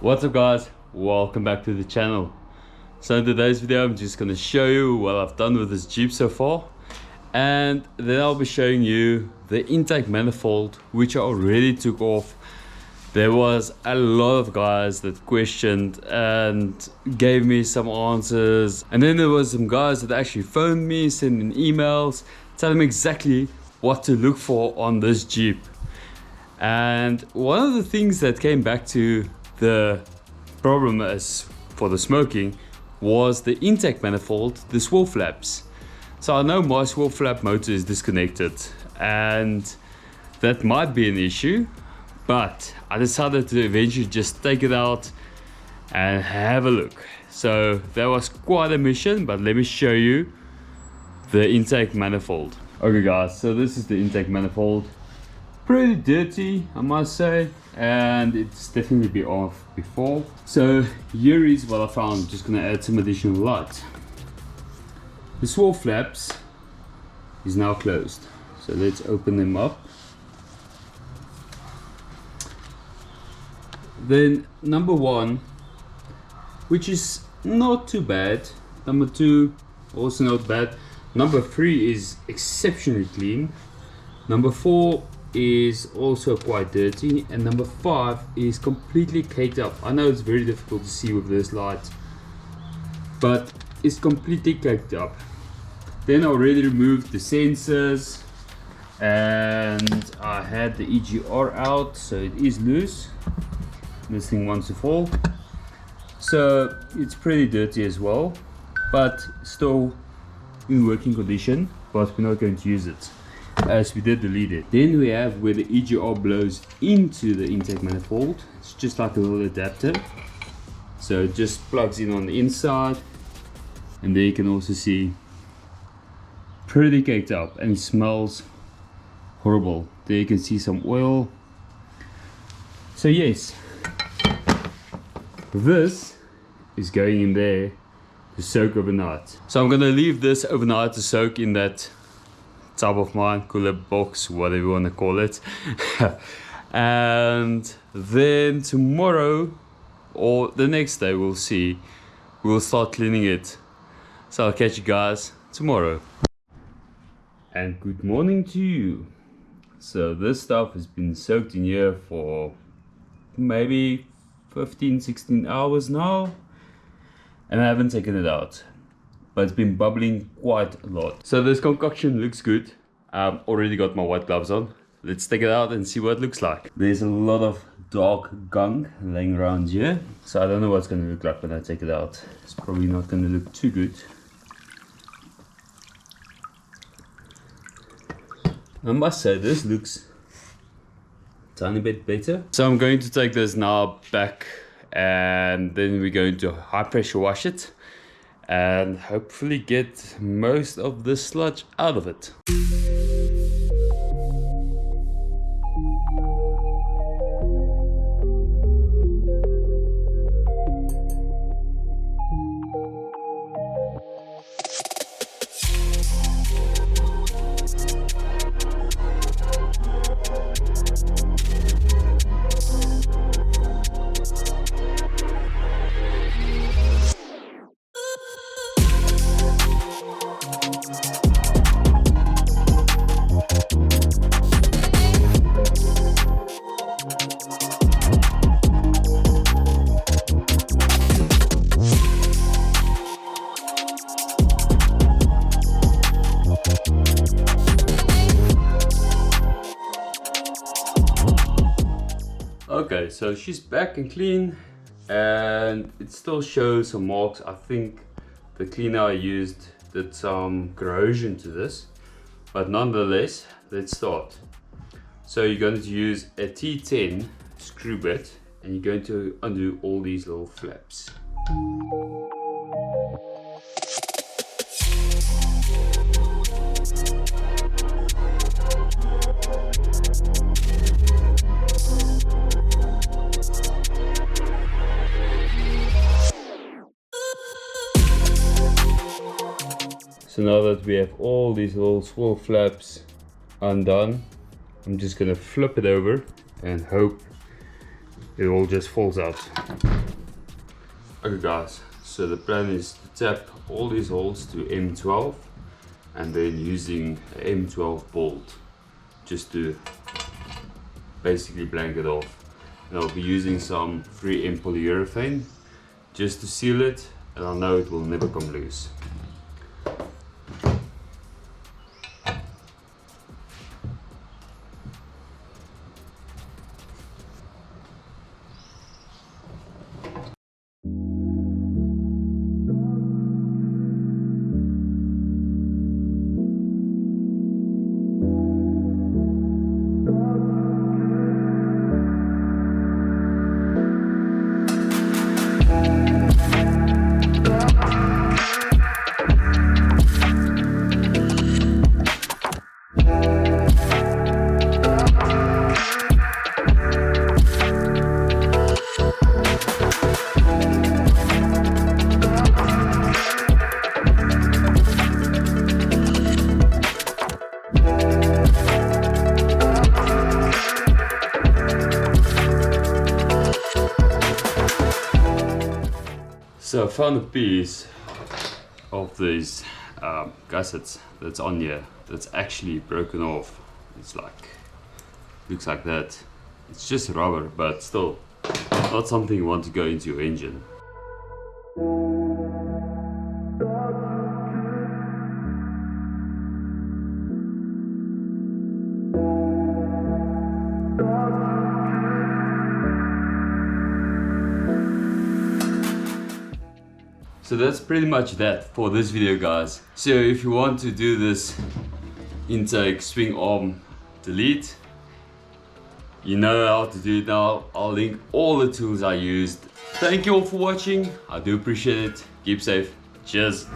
What's up guys, welcome back to the channel. So in today's video I'm just going to show you what I've done with this Jeep so far, and then I'll be showing you the intake manifold which I already took off. There was a lot of guys that questioned and gave me some answers, and then there was some guys that actually phoned me, sent me emails telling me exactly what to look for on this Jeep. And one of the things that came back to the problem as for the smoking was the intake manifold, the swirl flaps. So I know my swirl flap motor is disconnected and that might be an issue, but I decided to eventually just take it out and have a look. So that was quite a mission, but let me show you the intake manifold. Okay guys, so this is the intake manifold. Pretty dirty, I must say, and it's definitely been off before. So here is what I found. I'm just gonna add some additional light. The swirl flaps is now closed, so let's open them up. Then number one, which is not too bad. Number two, also not bad. Number three is exceptionally clean. Number four is also quite dirty, and number five is completely caked up. I know it's very difficult to see with this light, but it's completely caked up. Then I already removed the sensors and I had the EGR out, so it is loose. This thing wants to fall, so it's pretty dirty as well, but still in working condition, but we're not going to use it as we did delete it. Then we have where the EGR blows into the intake manifold. It's just like a little adapter, so it just plugs in on the inside, and there you can also see pretty caked up, and it smells horrible. There you can see some oil. So yes, this is going in there to soak overnight. So I'm gonna leave this overnight to soak in that tub of mine, cooler box, whatever you want to call it. And then tomorrow or the next day we'll start cleaning it. So I'll catch you guys tomorrow. And good morning to you. So this stuff has been soaked in here for maybe 15-16 hours now, and I haven't taken it out, but it's been bubbling quite a lot. So this concoction looks good. I've already got my white gloves on. Let's take it out and see what it looks like. There's a lot of dark gunk laying around here, so I don't know what it's going to look like when I take it out. It's probably not going to look too good. I must say this looks a tiny bit better. So I'm going to take this now back, and then we're going to high pressure wash it and hopefully get most of the sludge out of it. Okay, so she's back and clean, and it still shows some marks. I think the cleaner I used did some corrosion to this, but nonetheless, let's start. So you're going to use a T10 screw bit, and you're going to undo all these little flaps. So now that we have all these little swirl flaps undone, I'm just gonna flip it over and hope it all just falls out. Okay guys, so the plan is to tap all these holes to M12 and then using a M12 bolt just to basically blank it off. And I'll be using some 3M polyurethane just to seal it, and I know it will never come loose. So I found a piece of these gussets that's on here that's actually broken off. It's like, looks like that. It's just rubber, but still not something you want to go into your engine. So that's pretty much that for this video guys. So if you want to do this intake swing arm delete, you know how to do it now. I'll link all the tools I used. Thank you all for watching. I do appreciate it. Keep safe. Cheers.